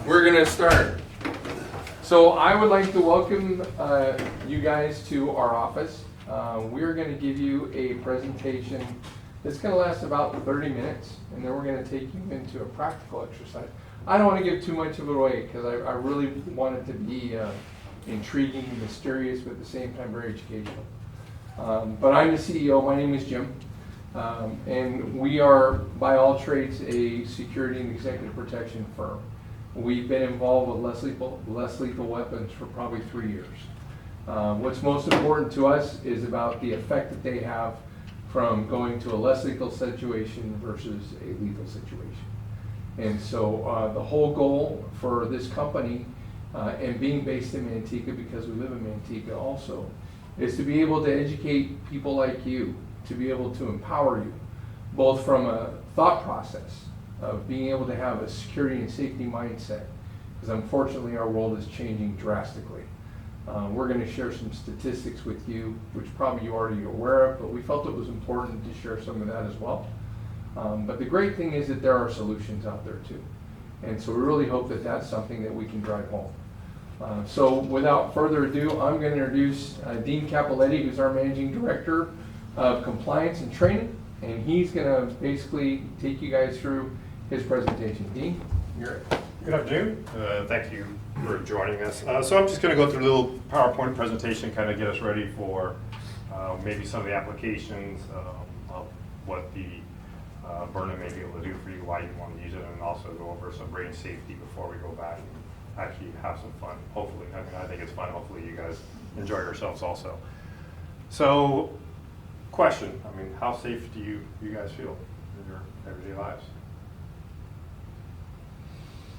We're gonna start. So I would like to welcome you guys to our office. We're gonna give you a presentation that's gonna last about 30 minutes, and then we're gonna take you into a practical exercise. I don't wanna give too much of it away, because I really want it to be intriguing, mysterious, but at the same time very educational. But I'm the CEO, my name is Jim. And we are, by all trades, a security and executive protection firm. We've been involved with less lethal weapons for probably 3 years. What's most important to us is about the effect that they have from going to a less lethal situation versus a lethal situation. And so the whole goal for this company, and being based in Manteca because we live in Manteca also, is to be able to educate people like you, to be able to empower you, both from a thought process of being able to have a security and safety mindset, because unfortunately our world is changing drastically. We're going to share some statistics with you, which probably you already are aware of, but we felt it was important to share some of that as well. But the great thing is that there are solutions out there too. And so we really hope that that's something that we can drive home. So without further ado, I'm going to introduce Dean Capoletti, who's our Managing Director of Compliance and Training, and he's going to basically take you guys through his presentation. Dean, you're it. Good afternoon. Thank you for joining us. So I'm just going to go through a little PowerPoint presentation, kind of get us ready for maybe some of the applications of what the Byrna may be able to do for you, why you want to use it, and also go over some range safety before we go back and actually have some fun, hopefully. I mean, I think it's fun. Hopefully you guys enjoy yourselves also. So, question, I mean, how safe do you guys feel in your everyday lives?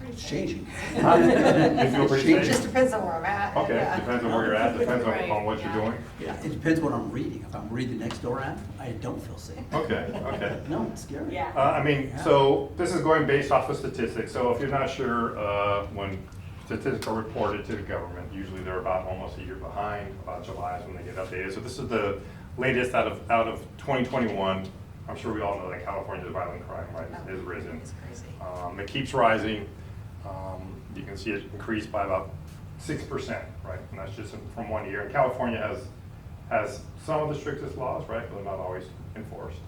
It's changing. You feel pretty It safe? just depends on where I'm at. Okay, depends on where you're at, depends on what you're doing. Yeah, it depends what I'm reading. If I'm reading the next door app, I don't feel safe. Okay. No, it's scary. Yeah. I mean, so this is going based off of statistics. So if you're not sure, when statistics are reported to the government, usually they're about almost a year behind. About July is when they get updated. So this is the latest out of 2021. I'm sure we all know that California's violent crime rate has risen. It's crazy. It keeps rising. You can see it increased by about 6%, right? And that's just from 1 year. And California has some of the strictest laws, right? But they're not always enforced.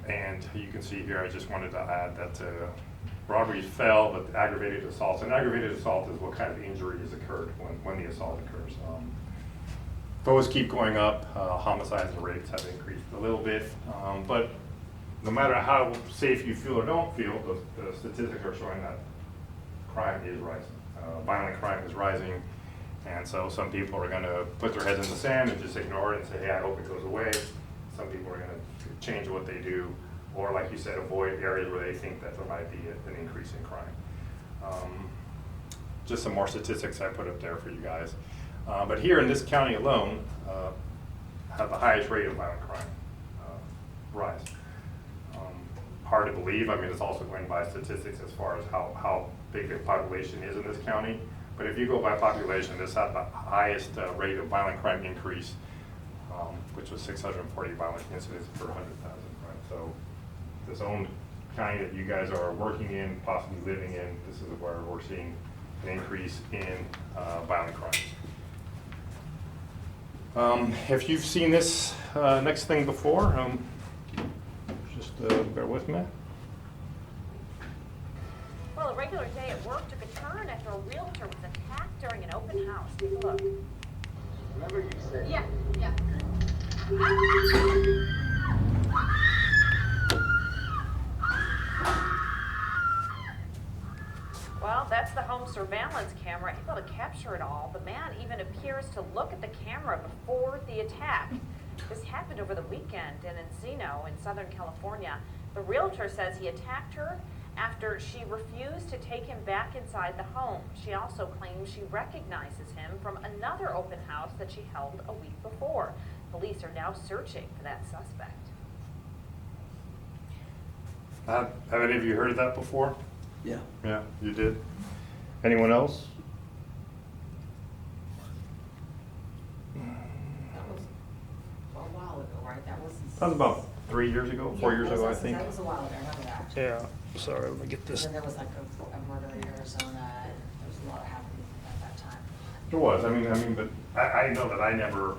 And you can see here, I just wanted to add that robberies fell, but aggravated assaults. And aggravated assault is what kind of injury has occurred when the assault occurs. Those keep going up. Homicides and rapes have increased a little bit. But no matter how safe you feel or don't feel, the statistics are showing that crime is rising. Violent crime is rising. And so some people are going to put their heads in the sand and just ignore it and say, hey, I hope it goes away. Some people are going to change what they do, or like you said, avoid areas where they think that there might be an increase in crime. Just some more statistics I put up there for you guys. But here in this county alone, have the highest rate of violent crime rise. Hard to believe. I mean, it's also going by statistics as far as how big the population is in this county. But if you go by population, this had the highest rate of violent crime increase, which was 640 violent incidents per 100,000, right? So this own county that you guys are working in, possibly living in, this is where we're seeing an increase in violent crimes. If you've seen this next thing before, just bear with me. Well, a regular day at work took a turn after a realtor was attacked during an open house. Take a look. Remember you said. Yeah. Well, that's the home surveillance camera able to capture it all. The man even appears to look at the camera before the attack. This happened over the weekend in Encino in Southern California. The realtor says he attacked her after she refused to take him back inside the home. She also claims she recognizes him from another open house that she held a week before. Police are now searching for that suspect. Have any of you heard of that before? Yeah. Yeah, you did. Anyone else? That was a while ago, right? That was That was about 3 years ago, 4 years ago, I think. That was a while ago, I remember that. Yeah, sorry, let me get this. And there was like a murder in Arizona, and there was a lot happening at that time. It was, but I know that I never,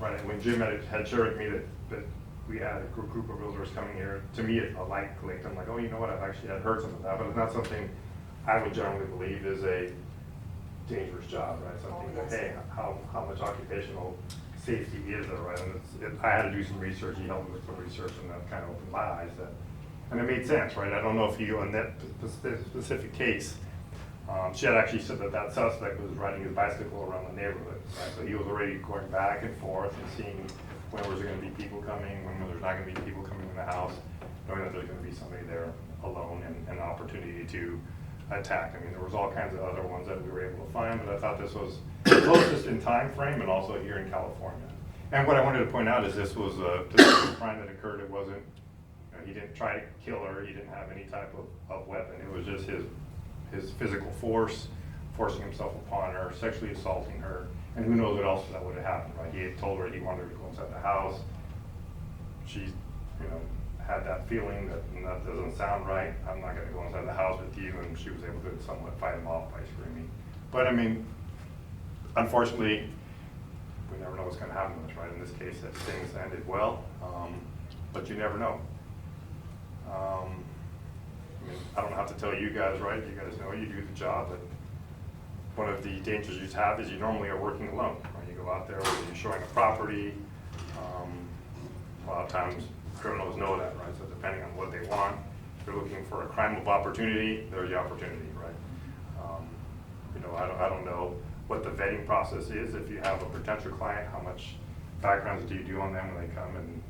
right, when Jim had shared with me that we had a group of realtors coming here, to me, a light clicked. I'm like, oh, you know what, I've actually had heard some of that, but it's not something I would generally believe is a dangerous job, right? Something that, hey, how much occupational safety is there, right? And I had to do some research, he helped me with some research, and that kind of opened my eyes, and it made sense, right? I don't know if you, on that specific case, she had actually said that suspect was riding his bicycle around the neighborhood, right? So he was already going back and forth and seeing when was there gonna be people coming, when there's not gonna be people coming in the house, knowing that there's gonna be somebody there alone and an opportunity to attack. I mean, there was all kinds of other ones that we were able to find, but I thought this was closest in time frame and also here in California. And what I wanted to point out is this was a crime that occurred. It wasn't, he didn't try to kill her, he didn't have any type of weapon. It was just his physical force, forcing himself upon her, sexually assaulting her, and who knows what else that would have happened, right? He had told her he wanted her to go inside the house. She, had that feeling that doesn't sound right. I'm not gonna go inside the house with you, and she was able to somewhat fight him off by screaming. But unfortunately, we never know what's gonna happen to us, right? In this case, that things ended well, but you never know. I don't have to tell you guys, right? You guys know you do the job, but one of the dangers you have is you normally are working alone. Right? You go out there, you're showing a property. A lot of times criminals know that, right? So depending on what they want, if they're looking for a crime of opportunity, there's the opportunity, right? I don't know what the vetting process is. If you have a potential client, how much backgrounds do you do on them when they come and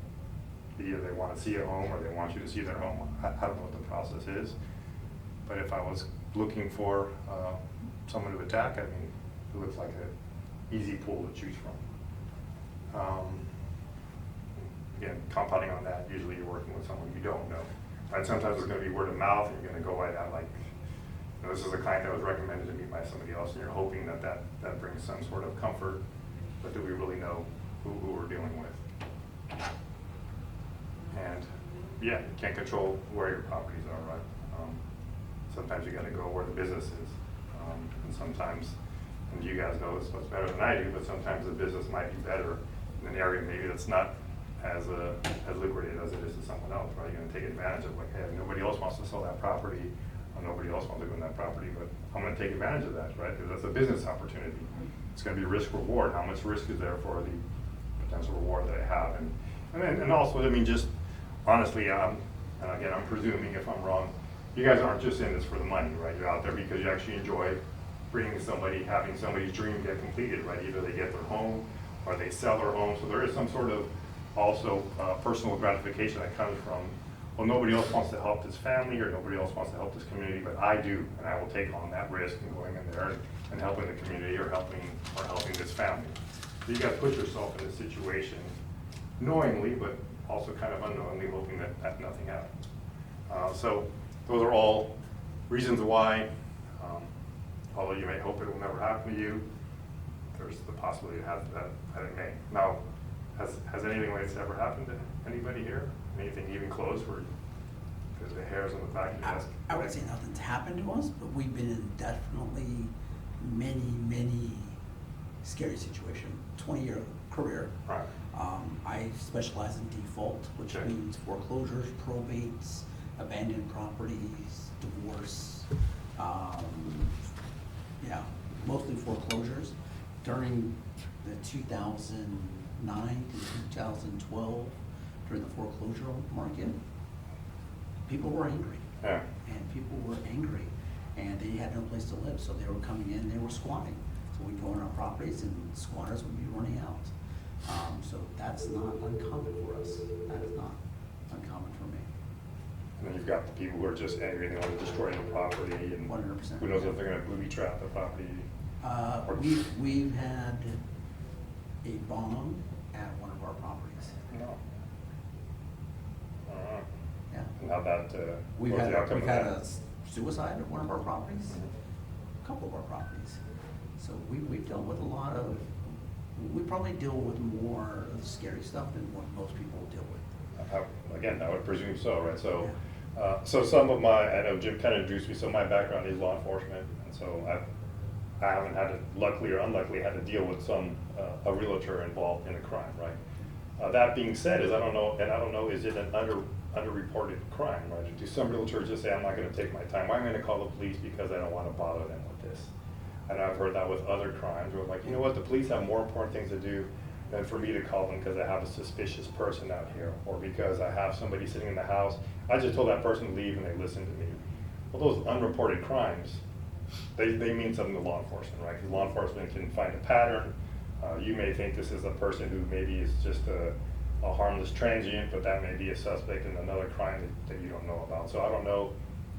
either they want to see a home or they want you to see their home? I don't know what the process is. But if I was looking for someone to attack, it looks like an easy pool to choose from. Again, compounding on that, usually you're working with someone you don't know. Right? Sometimes it's going to be word of mouth, and you're going to go right out like, this is a client that was recommended to me by somebody else, and you're hoping that brings some sort of comfort, but do we really know who we're dealing with? And yeah, you can't control where your properties are, right? Sometimes you got to go where the business is, and sometimes, and you guys know this much better than I do, but sometimes the business might be better in an area maybe that's not as lucrative as it is to someone else, right? You're going to take advantage of like, hey, nobody else wants to sell that property, or nobody else wants to go in that property, but I'm going to take advantage of that, right? Because that's a business opportunity. It's going to be risk reward. How much risk is there for the potential reward that I have? And also, just honestly, and again, I'm presuming if I'm wrong, you guys aren't just in this for the money, right? You're out there because you actually enjoy bringing somebody, having somebody's dream get completed, right? Either they get their home or they sell their home. So there is some sort of also personal gratification that comes from, well, nobody else wants to help this family or nobody else wants to help this community, but I do, and I will take on that risk and going in there and helping the community or helping this family. So you got to put yourself in a situation knowingly, but also kind of unknowingly, hoping that nothing happens. So those are all reasons why, although you may hope it will never happen to you, there's the possibility that it may. Now, has anything like this ever happened to anybody here? Anything even close where there's the hairs on the back of your desk? I would say nothing's happened to us, but we've been in definitely many scary situations. 20-year career. Right. I specialize in default, which Okay. means foreclosures, probates, abandoned properties, divorce. Mostly foreclosures. During the 2009 to 2012, during the foreclosure market, people were angry. Yeah. And people were angry, and they had no place to live, so they were coming in, they were squatting. So we'd go on our properties and squatters would be running out. So that's not uncommon for us. That is not uncommon for me. And then you've got the people who are just angry, they want to destroy the property, and 100%. who knows if they're going to booby trap the property. We've had a bomb at one of our properties. No. Yeah. And how that, We've what was had, the outcome we've of had that? a suicide at one of our properties, a couple of our properties. So we've dealt with a lot of, we probably deal with more of the scary stuff than what most people deal with. Again, I would presume so, right? So So some of my, I know Jim kind of introduced me, so my background is law enforcement, and so I haven't had to, luckily or unluckily, had to deal with a realtor involved in a crime, right? That being said, I don't know, is it an underreported crime, right? Do some realtors just say, I'm not gonna take my time, I'm gonna call the police because I don't wanna bother them with this? And I've heard that with other crimes, where like, you know what, the police have more important things to do than for me to call them because I have a suspicious person out here, or because I have somebody sitting in the house. I just told that person to leave and they listened to me. Well, those unreported crimes, they mean something to law enforcement, right? Because law enforcement can find a pattern. You may think this is a person who maybe is just a harmless transient, but that may be a suspect in another crime that you don't know about. So I don't know,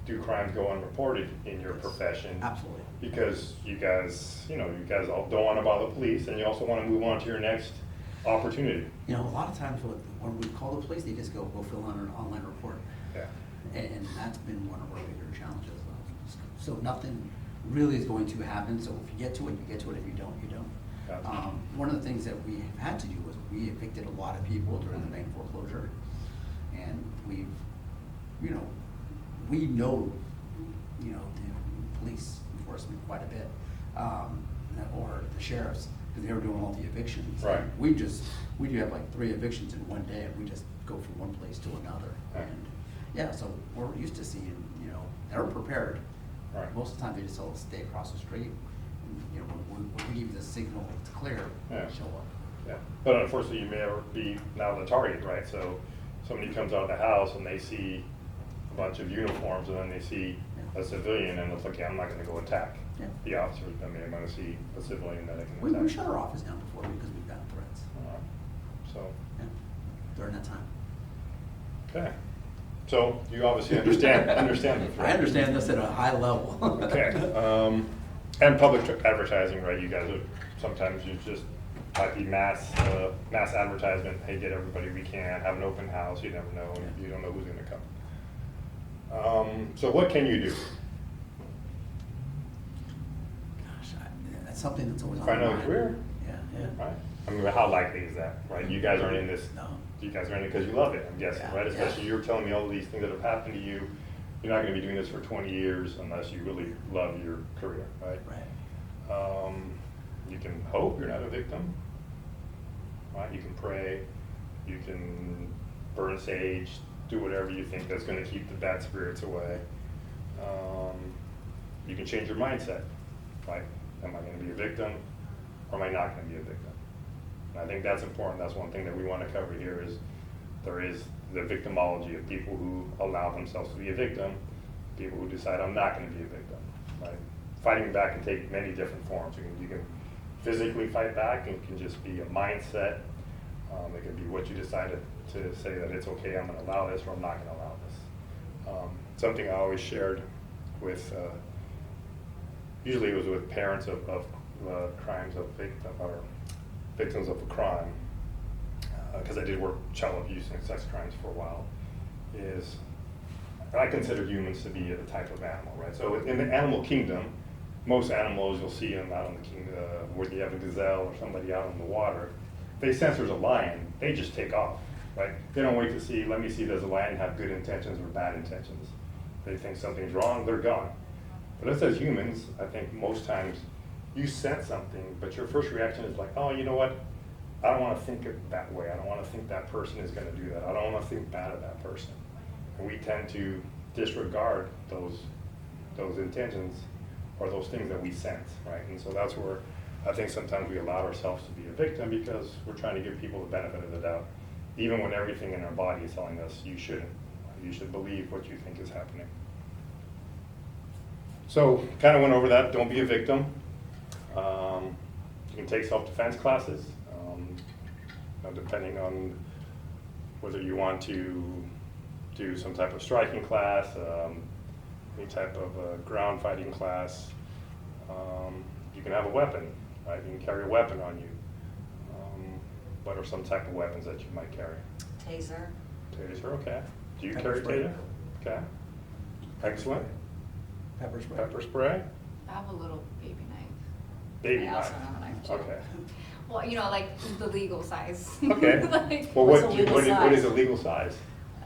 do crimes go unreported in your profession? Absolutely. Because you guys all don't want to bother the police, and you also want to move on to your next opportunity. You know, a lot of times when we call the police, they just go fill out an online report. Yeah. And that's been one of our bigger challenges. So nothing really is going to happen, so if you get to it, you get to it. If you don't, you don't. Gotcha. One of the things that we had to do was we evicted a lot of people during the bank foreclosure. And we know the police enforcement quite a bit, or the sheriffs, because they were doing all the evictions. Right. We do have like 3 evictions in one day, and we just go from one place to another. Right. And yeah, so we're used to seeing, they're prepared. Right. Most of the time, they just tell us to stay across the street. And, when we give the signal to clear, Yeah. they show up. Yeah, but unfortunately, you may ever be now the target, right? So somebody comes out of the house and they see a bunch of uniforms, and then they see a civilian, and it's like, okay, I'm not gonna go attack Yeah. the officers, but maybe I'm gonna see a civilian that I can We attack. shut our office down before because we've gotten threats. So, Yeah, during that time. okay. So you obviously understand the threat. I understand this at a high level. Okay, and public advertising, right? You guys are, sometimes you just, might be mass advertisement, hey, get everybody we can, have an open house, you never know, and you don't know who's gonna come. So what can you do? Gosh, that's something that's always on Find my another mind. career? Yeah. Right? I mean, how likely is that, right? You guys aren't in this, No. you guys are in it because you love it, I'm guessing, Yeah, right? yeah. Especially you're telling me all these things that have happened to you. You're not gonna be doing this for 20 years unless you really love your career, right? Right. You can hope you're not a victim, right? You can pray, you can burn sage, do whatever you think that's gonna keep the bad spirits away. You can change your mindset, right? Am I gonna be a victim, or am I not gonna be a victim? And I think that's important. That's one thing that we wanna cover here is there is the victimology of people who allow themselves to be a victim, people who decide I'm not gonna be a victim, right? Fighting back can take many different forms. You can physically fight back, and it can just be a mindset. It can be what you decided to say that it's okay, I'm gonna allow this, or I'm not gonna allow this. Something I always shared with, usually it was with parents of crimes of victims of a crime, because I did work child abuse and sex crimes for a while, is I consider humans to be a type of animal, right? So in the animal kingdom, most animals you'll see them out in the kingdom, where you have a gazelle or somebody out in the water. If they sense there's a lion, they just take off, right? They don't wait to see, let me see, does the lion have good intentions or bad intentions? They think something's wrong, they're gone. But us as humans, I think most times you sense something, but your first reaction is like, oh, you know what? I don't want to think it that way. I don't want to think that person is going to do that. I don't want to think bad of that person. And we tend to disregard those intentions or those things that we sense, right? And so that's where I think sometimes we allow ourselves to be a victim because we're trying to give people the benefit of the doubt, even when everything in our body is telling us you shouldn't. You should believe what you think is happening. So kind of went over that. Don't be a victim. You can take self-defense classes, depending on whether you want to do some type of striking class, any type of ground fighting class. You can have a weapon, right? You can carry a weapon on you. What are some type of weapons that you might carry? Taser. Taser, okay. Do you Pepper carry spray. taser? Okay. Excellent. Pepper spray. Pepper spray? I have a little baby knife. Baby I knife. also have a knife too. Okay. Well, like the legal size. Okay. Like, Well, What's what a legal is a size? legal size?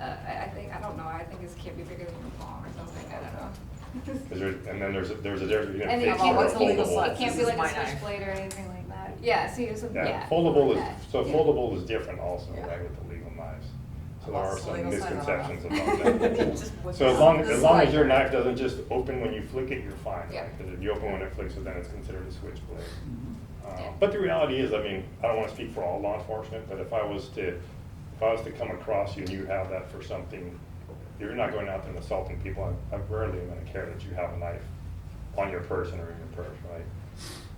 I think, I don't know, I think it can't be bigger than your palm or something, I don't know. Cause there's a difference between a And it fixed can't, or a what's the legal foldable. size? it can't be This like is a my knife. switchblade or anything like that. Yeah, see, it's, Yeah, yeah. foldable Yeah. is, so Yeah. foldable is different also, Yeah. right, with the legal knives. So there are What's the some legal size? I don't misconceptions know. about that. Just whip So it as out long, the as long as side. your knife doesn't just open when you flick it, you're fine, Yeah. right? Because if you open when it flicks it, then it's considered a switchblade. Yeah. But the reality is, I mean, I don't want to speak for all law enforcement, but if I was to come across you and you have that for something, you're not going out there and assaulting people, I rarely am going to care that you have a knife on your person or in your purse,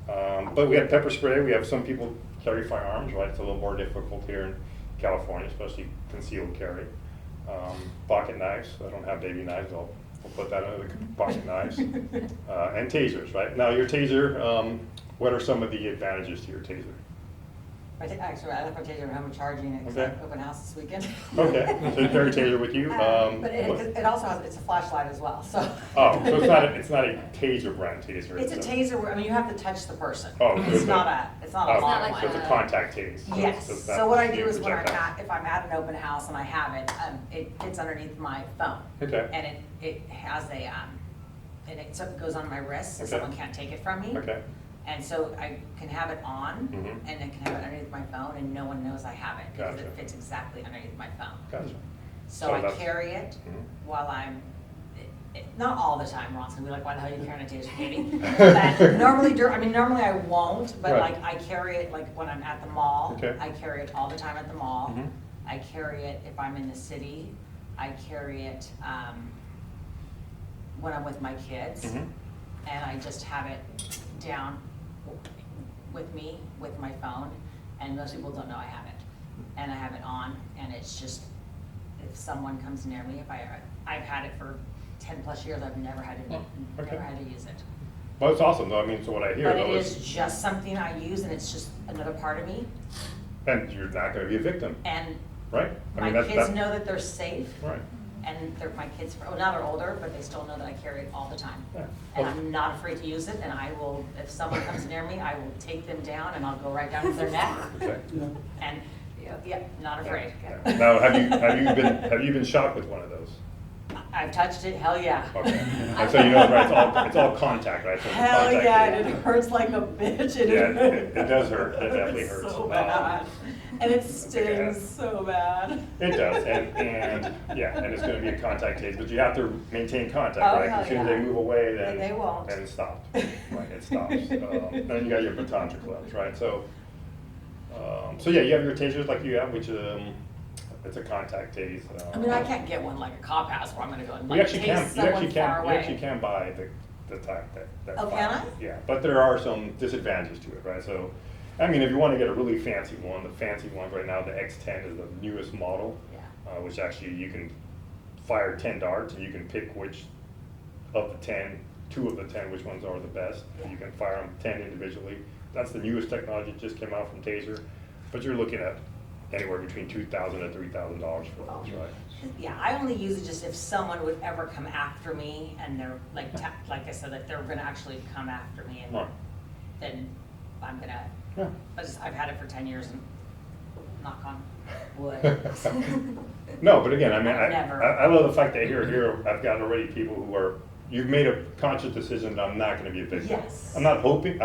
right? But we have pepper spray, we have some people carry firearms, right? It's a little more difficult here in California, especially concealed carry. Pocket knives, I don't have baby knives, I'll put that under the pocket knives. And tasers, right? Now your taser, what are some of the advantages to your taser? Actually, I left my taser at home charging it because I Okay. have open house this weekend. Okay, so you carry a taser with you? But it also has, it's a flashlight as well, so. Oh, so it's not a taser brand taser? It's a taser where, I mean, you have to touch the person. Oh, It's good. not a Oh, long like one. so it's a contact tase. So Yes, it's not so what I do being is when I'm projectile. if I'm at an open house and I have it, it fits underneath my phone. Okay. And it has a, and it sort of goes on my wrist, so Okay. someone can't take it from me. Okay, And so I can have it on, Mhm. and I can have it underneath my phone, and no one knows I have it, because Gotcha. it fits exactly underneath my phone. gotcha. So So I that's- carry it Mhm. while I'm, not all the time, Ron's gonna be like, why the hell are you carrying a taser, Katie? But normally I won't, but Right. like I carry it like when I'm at the mall. Okay. I carry it all the time at the mall. Mhm. I carry it if I'm in the city. I carry it, when I'm with my kids. Mhm. And I just have it down with me, with my phone, and most people don't know I have it. And I have it on, and it's just, if someone comes near me, I've had it for 10+ years, I've never had to, Oh, okay. never had to use it. Well, it's awesome though, I mean, so what I hear But it though is just something I use, and it's just another part of me, and you're not gonna be a victim, and right? I my mean, that's kids know that they're safe. Right. And my kids, well, now they're older, but they still know that I carry it all the time. Yeah. And I'm not afraid to use it, and I will, if someone comes near me, I will take them down, and I'll go right down to their neck. Okay. And, yeah, not afraid. Yeah. Now, have you been shot with one of those? I've touched it, hell yeah. Okay. And so you know, right, it's all contact, right? So it's a Hell contact yeah, thing. and it hurts like a bitch. Yeah, it does hurt. It definitely hurts. So bad. And it Yeah. stings so bad. It does, and yeah, and it's gonna be a contact case, but you have to maintain contact, Oh, right? hell As soon as yeah. they move away, then. They won't. Then it stops, right, it stops. Then you got your baton clubs, right? So yeah, you have your tasers like you have, which, it's a contact tase. I mean, I can't get one like a cop has where I'm gonna go and We like actually tase can, someone far you away. actually can buy the type that. Oh, can fire. I? Yeah, but there are some disadvantages to it, right? So, I mean, if you want to get a really fancy one, the fancy ones right now, the X10 is the newest model. Yeah. Which actually you can fire 10 darts and you can pick which of the 10, 2 of the 10, which ones are the best. You can fire them 10 individually. That's the newest technology, that just came out from Taser. But you're looking at anywhere between $2,000 to $3,000 for those, right? Yeah, I only use it just if someone would ever come after me and they're like, like I said, that they're gonna actually come after me and Right. then I'm gonna, Yeah. I've had it for 10 years and knock on wood. No, but again, I mean, Never. I love the fact that here, I've got already people who are, you've made a conscious decision that I'm not gonna be a victim. Yes. I'm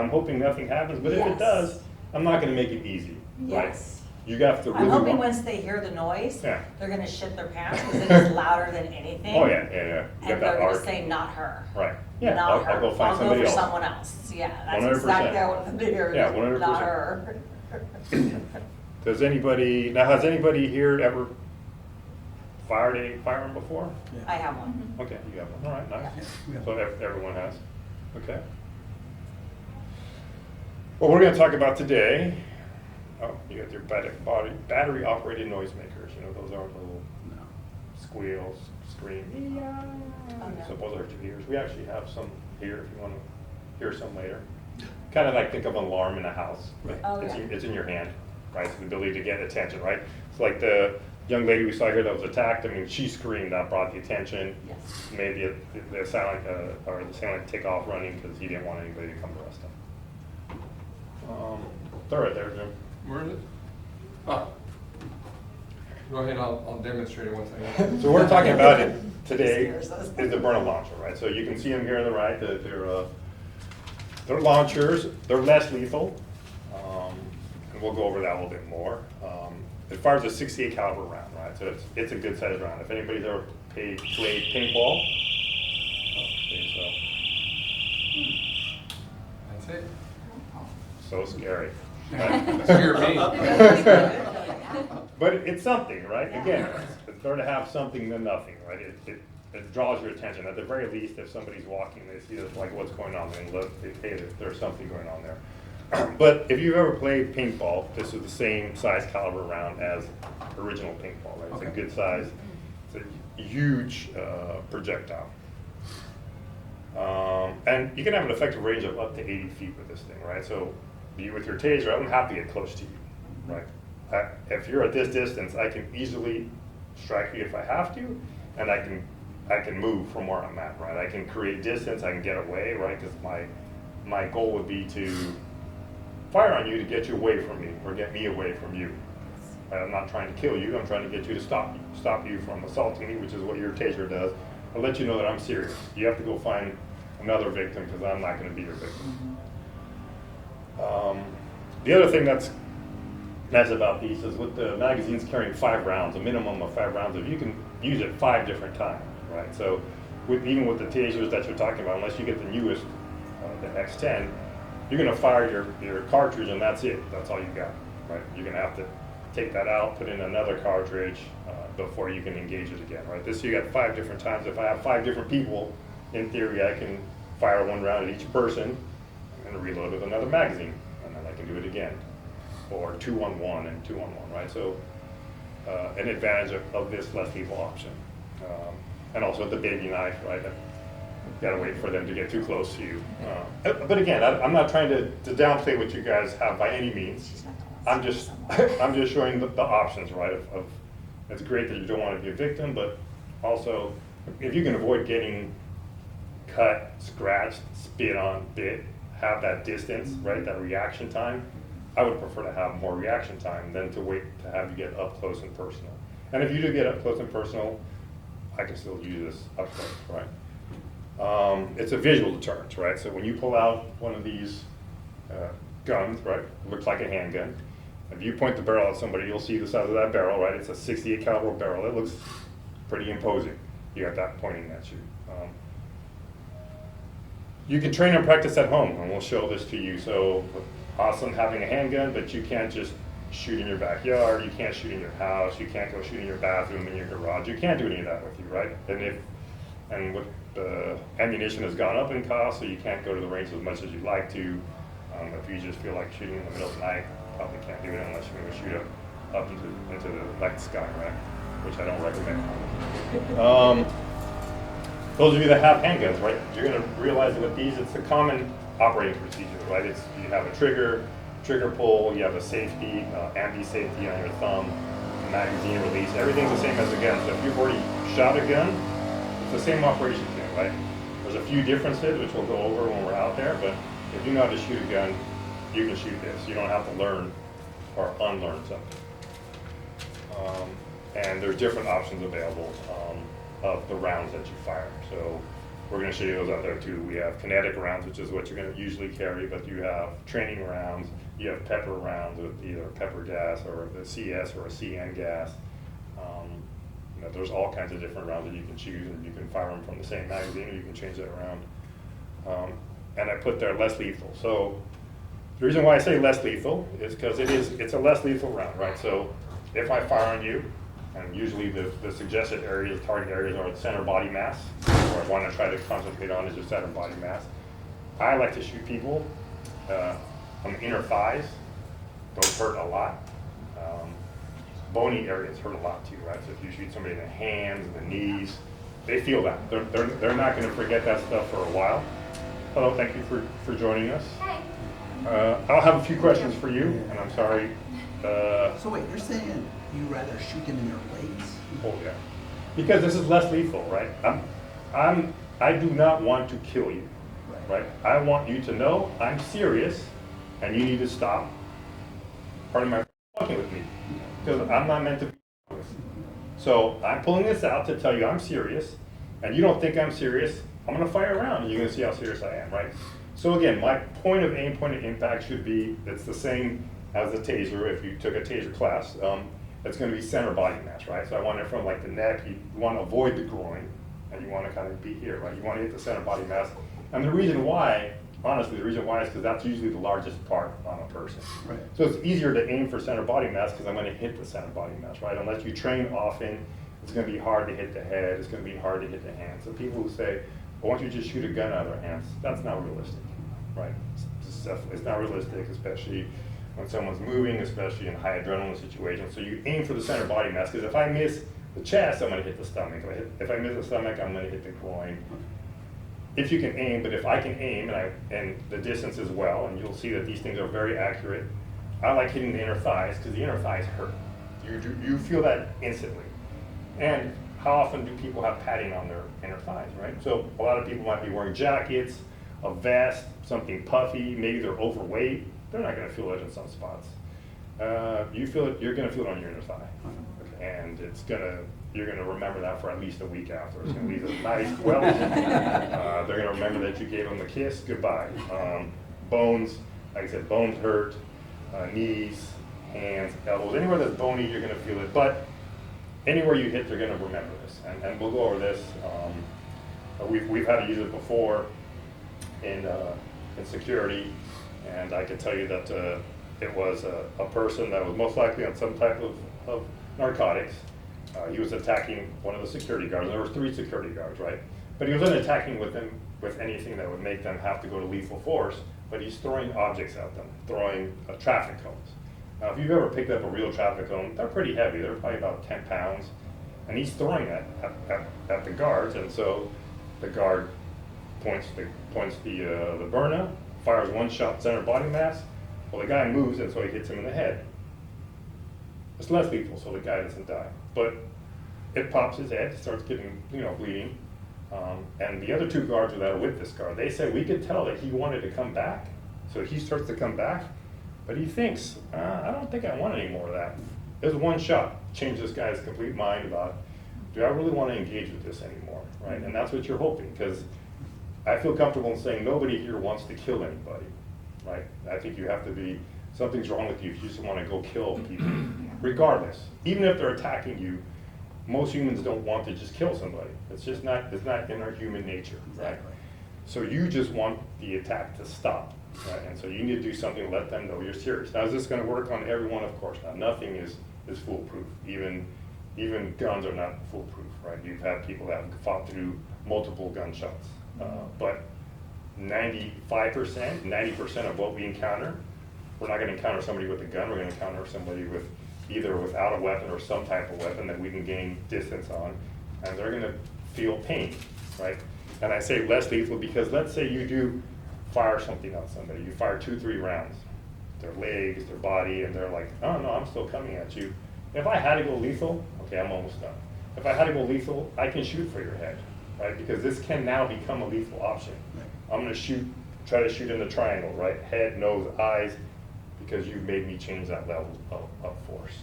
hoping nothing happens, but if it Yes. does, I'm not gonna make it easy, right? Yes. You have to really. I'm hoping want- once they hear the noise, Yeah. they're gonna shit their pants because it is louder than anything. Oh, yeah. You And got they're that gonna arc. say, not her. Right, yeah, Not I'll her. go find somebody I'll go else. for someone else. Yeah, that's 100%. exactly what I want them to hear. Yeah, is 100%. Not her. Has anybody here ever fired a firearm before? I have one. Okay, you have one, all right, nice. Yeah. So everyone has, okay. What we're gonna talk about today, oh, you got your battery operated noisemakers, you know, those are little squeals, scream. Yeah. Okay. So those are to ears. We actually have some here if you wanna hear some later. Kind of like think of an alarm in a house. Oh, It's yeah. it's in your hand, right? So the ability to get attention, right? It's like the young lady we saw here that was attacked. I mean, she screamed, that brought the attention. Yes. Made the assailant, or the assailant take off running because he didn't want anybody to come arrest him. Throw it there, Jim. Where is it? Oh, Go ahead, I'll demonstrate it once I get. So we're talking about it today Scares us. is the Byrna Launcher, right? So you can see them here on the right, they're launchers, they're less lethal. And we'll go over that a little bit more. It fires a 68 caliber round, right? So it's a good sized round. If anybody's ever played paintball, That's it. so scary. Scare me. But it's something, right? Again, it's better to have something than nothing, right? It draws your attention. At the very least, if somebody's walking, they see like what's going on, and look, hey, there's something going on there. But if you've ever played paintball, this is the same size caliber round as original paintball, right? It's a good size, it's a huge projectile. And you can have an effective range of up to 80 feet with this thing, right? So you with your taser, I don't have to get close to you, right? If you're at this distance, I can easily strike you if I have to, and I can move from where I'm at, right? I can create distance, I can get away, right? Because my goal would be to fire on you to get you away from me, or get me away from you. Right? I'm not trying to kill you, I'm trying to get you to stop you from assaulting me, which is what your taser does. I'll let you know that I'm serious. You have to go find another victim, because I'm not going to be your victim. The other thing that's nice about these is with the magazines carrying 5 rounds, a minimum of 5 rounds, if you can use it 5 different times, right? So even with the tasers that you're talking about, unless you get the newest, the X10, you're going to fire your cartridge and that's it. That's all you got, right? You're going to have to take that out, put in another cartridge before you can engage it again, right? This you got 5 different times. If I have 5 different people, in theory, I can fire 1 round at each person and reload with another magazine, and then I can do it again, or 2 on 1 and 2 on 1, right? So an advantage of this less lethal option, and also the baby knife, right? Got to wait for them to get too close to you. But again, I'm not trying to downplay what you guys have by any means. I'm just showing the options, right? It's great that you don't want to be a victim, but also if you can avoid getting cut, scratched, spit on, bit, have that distance, right? That reaction time. I would prefer to have more reaction time than to wait to have you get up close and personal. And if you do get up close and personal, I can still use this up close, right? It's a visual deterrent, right? So when you pull out one of these guns, right, it looks like a handgun. If you point the barrel at somebody, you'll see the size of that barrel, right? It's a 68 caliber barrel. It looks pretty imposing. You got that pointing at you. You can train and practice at home, and we'll show this to you. So awesome having a handgun, but you can't just shoot in your backyard. You can't shoot in your house. You can't go shoot in your bathroom, in your garage. You can't do any of that with you, right? And with the ammunition has gone up in cost, so you can't go to the range as much as you'd like to. If you just feel like shooting in the middle of the night, probably can't do it unless you're going to shoot up into the night sky, right? Which I don't recommend. Those of you that have handguns, right, you're going to realize that with these, it's a common operating procedure, right? You have a trigger pull, you have a safety, anti-safety on your thumb, magazine release, everything's the same as a gun. So if you've already shot a gun, it's the same operation thing, right? There's a few differences, which we'll go over when we're out there, but if you know how to shoot a gun, you can shoot this. You don't have to learn or unlearn something. And there's different options available of the rounds that you fire. So we're going to show you those out there too. We have kinetic rounds, which is what you're going to usually carry, but you have training rounds, you have pepper rounds with either pepper gas or the CS or a CN gas. There's all kinds of different rounds that you can choose, and you can fire them from the same magazine, or you can change that around. And I put there less lethal. So the reason why I say less lethal is because it's a less lethal round, right? So if I fire on you, and usually the suggested areas, target areas are the center body mass, or I want to try to concentrate on is your center body mass. I like to shoot people on the inner thighs. Those hurt a lot. Bony areas hurt a lot too, right? So if you shoot somebody in the hands, the knees, they feel that. They're not going to forget that stuff for a while. Hello, thank you for joining us. Hey. I'll have a few questions for you, and I'm sorry. So wait, you're saying you rather shoot them in their legs? Oh yeah, because this is less lethal, right? I do not want to kill you, right? I want you to know I'm serious, and you need to stop. Part of my fucking with me, because I'm not meant to be with. So I'm pulling this out to tell you I'm serious, and you don't think I'm serious, I'm gonna fire around and you're gonna see how serious I am, right? So again, my point of aim, point of impact should be, it's the same as the taser if you took a taser class. It's gonna be center body mass, right? So I want it from like the neck, you wanna avoid the groin, and you wanna kind of be here, right? You wanna hit the center body mass. And the reason why, honestly, the reason why is because that's usually the largest part on a person. Right. So it's easier to aim for center body mass because I'm gonna hit the center body mass, right? Unless you train often, it's gonna be hard to hit the head, it's gonna be hard to hit the hands. So people who say, well, why don't you just shoot a gun out of their hands? That's not realistic, right? It's not realistic, especially when someone's moving, especially in high adrenaline situations. So you aim for the center body mass, because if I miss the chest, I'm gonna hit the stomach. If I miss the stomach, I'm gonna hit the groin. If you can aim, but if I can aim, and the distance as well, and you'll see that these things are very accurate. I like hitting the inner thighs, because the inner thighs hurt. You feel that instantly. And how often do people have padding on their inner thighs, right? So a lot of people might be wearing jackets, a vest, something puffy, maybe they're overweight. They're not gonna feel it in some spots. You feel it, you're gonna feel it on your inner thigh. Okay, and you're gonna remember that for at least a week after. It's gonna leave a nice welt. They're gonna remember that you gave them a kiss, goodbye. Bones, like I said, bones hurt, knees, hands, elbows, anywhere that's bony, you're gonna feel it. But anywhere you hit, they're gonna remember this. And we'll go over this. We've had to use it before in security. And I can tell you that it was a person that was most likely on some type of narcotics. He was attacking one of the security guards. And there were 3 security guards, right? But he wasn't attacking with anything that would make them have to go to lethal force, but he's throwing objects at them, throwing traffic cones. Now, if you've ever picked up a real traffic cone, they're pretty heavy. They're probably about 10 pounds. And he's throwing that at the guards. And so the guard points the Byrna, fires one shot center body mass. Well, the guy moves, and so he hits him in the head. It's less lethal, so the guy doesn't die. But it pops his head, starts getting, bleeding. And the other 2 guards that are with this guard, they say we could tell that he wanted to come back. So he starts to come back, but he thinks, I don't think I want any more of that. There's one shot, changed this guy's complete mind about, do I really want to engage with this anymore, right? And that's what you're hoping, because I feel comfortable in saying nobody here wants to kill anybody, right? I think you have to be, something's wrong with you if you just want to go kill people, regardless. Even if they're attacking you, most humans don't want to just kill somebody. It's not in our human nature, right? Exactly. So you just want the attack to stop, right? And so you need to do something to let them know you're serious. Now, is this going to work on everyone? Of course not. Nothing is foolproof. Even guns are not foolproof, right? You've had people that have fought through multiple gunshots. But 95%, 90% of what we encounter, we're not going to encounter somebody with a gun. We're going to encounter somebody with either without a weapon or some type of weapon that we can gain distance on, and they're going to feel pain, right? And I say less lethal because let's say you do fire something on somebody. You fire 2-3 rounds, their legs, their body, and they're like, oh no, I'm still coming at you. If I had to go lethal, okay, I'm almost done. If I had to go lethal, I can shoot for your head, right? Because this can now become a lethal option. I'm going to try to shoot in the triangle, right? Head, nose, eyes, because you've made me change that level of force.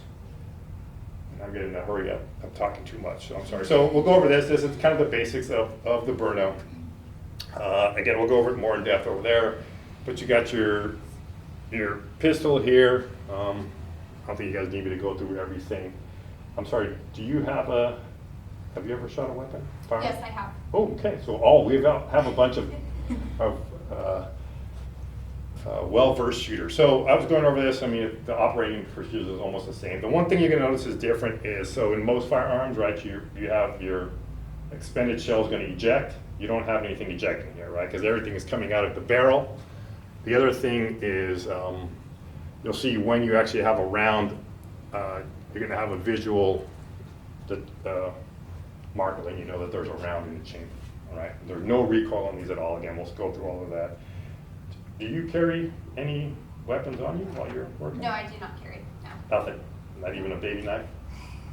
And I'm getting to hurry up. I'm talking too much, so I'm sorry. So we'll go over this. This is kind of the basics of the Byrna. Again, we'll go over it more in depth over there. But you got your pistol here. I don't think you guys need me to go through everything. I'm sorry, have you ever shot a weapon? Firearm? Yes, I have. Oh, okay, so we have a bunch of well-versed shooters. So I was going over this. I mean, the operating procedure is almost the same. The one thing you're going to notice is different is, so in most firearms, right, you have your expended shell is going to eject. You don't have anything ejecting here, right, because everything is coming out of the barrel. The other thing is you'll see when you actually have a round, you're going to have a visual marker letting you know that there's a round in the chamber. All right, there's no recoil on these at all. Again, we'll go through all of that. Do you carry any weapons on you while you're working? No, I do not carry, no. Nothing? Not even a baby knife?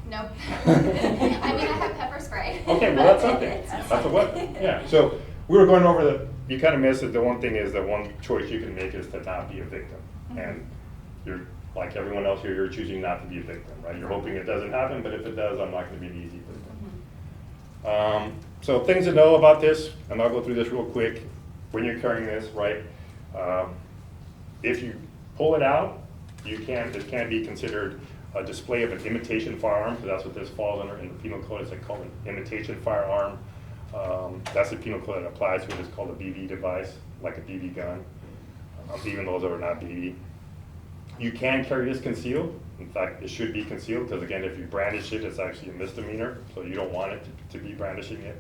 Nope. I mean, I have pepper spray. Okay, well, that's something. That's a weapon. Yeah, so we were going over you kind of missed it. The one thing is that one choice you can make is to not be a victim. Mm-hmm. And Like everyone else here, you're choosing not to be a victim, right? You're hoping it doesn't happen, but if it does, I'm not gonna be an easy victim. So things to know about this, and I'll go through this real quick. When you're carrying this, right? If you pull it out, it can be considered a display of an imitation firearm, because that's what this falls under in the penal code. It's called an imitation firearm. That's the penal code that applies to it. It's called a BB device, like a BB gun, even those are not BB. You can carry this concealed. In fact, it should be concealed, because again, if you brandish it, it's actually a misdemeanor, so you don't want it to be brandishing it.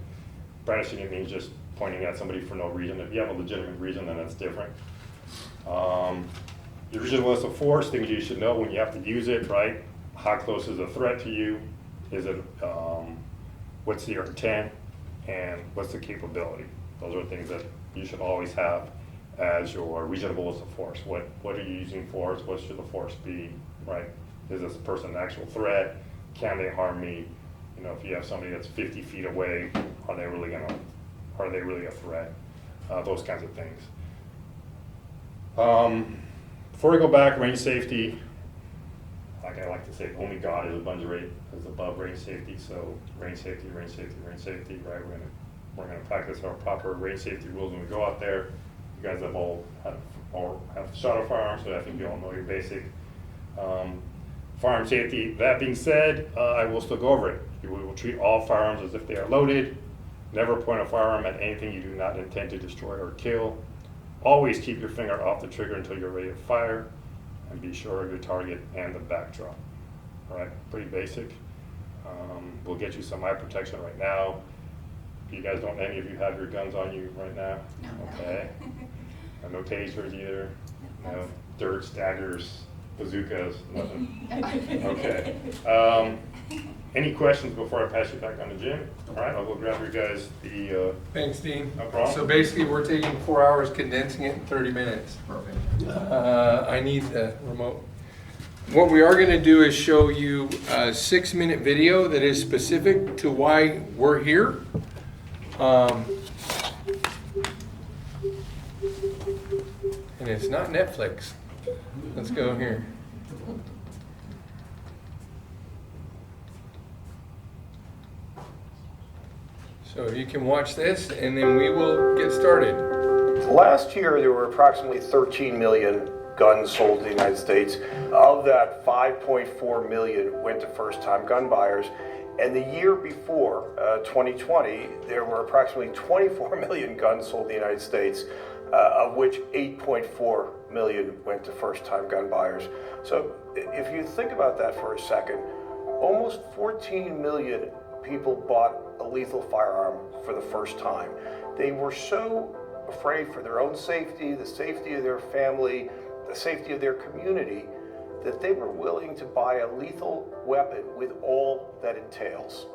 Brandishing it means just pointing at somebody for no reason. If you have a legitimate reason, then that's different. Your reasonableness of force, things you should know when you have to use it, right? How close is a threat to you? Is it, what's your intent? And what's the capability? Those are things that you should always have as your reasonableness of force. What are you using force? What should the force be, right? Is this person an actual threat? Can they harm me? You know, if you have somebody that's 50 feet away, are they really a threat? Those kinds of things. Before we go back, range safety, like I like to say, only God is above range safety. So range safety, range safety, range safety, right? We're gonna practice our proper range safety rules when we go out there. You guys have all have shot a firearm, so I think you all know your basic firearm safety. That being said, I will still go over it. We will treat all firearms as if they are loaded. Never point a firearm at anything you do not intend to destroy or kill. Always keep your finger off the trigger until you're ready to fire, and be sure of your target and the backdrop. All right, pretty basic. We'll get you some eye protection right now. You guys don't, any of you have your guns on you right now? No. Okay. No tasers either? No dirts, daggers, bazookas, nothing? Okay. Any questions before I pass you back on to Jim? All right, I'll go grab you guys the... Thanks, Dean. No problem. So basically, we're taking 4 hours, condensing it in 30 minutes. Perfect. I need the remote. What we are gonna do is show you a 6-minute video that is specific to why we're here. And it's not Netflix. Let's go here. So you can watch this and then we will get started. Last year, there were approximately 13 million guns sold in the United States. Of that, 5.4 million went to first-time gun buyers. And the year before, 2020, there were approximately 24 million guns sold in the United States, of which 8.4 million went to first-time gun buyers. So if you think about that for a second, almost 14 million people bought a lethal firearm for the first time. They were so afraid for their own safety, the safety of their family, the safety of their community, that they were willing to buy a lethal weapon with all that entails.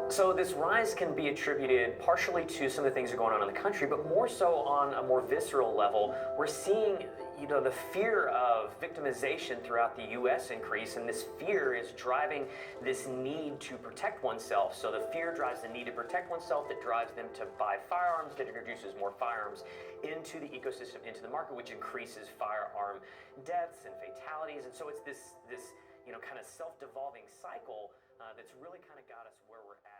So this rise can be attributed partially to some of the things that are going on in the country, but more so on a more visceral level. We're seeing, the fear of victimization throughout the U.S. increase, and this fear is driving this need to protect oneself. So the fear drives the need to protect oneself, that drives them to buy firearms, that introduces more firearms into the ecosystem, into the market, which increases firearm deaths and fatalities. And so it's this kind of self-devolving cycle that's really kind of got us where we're at.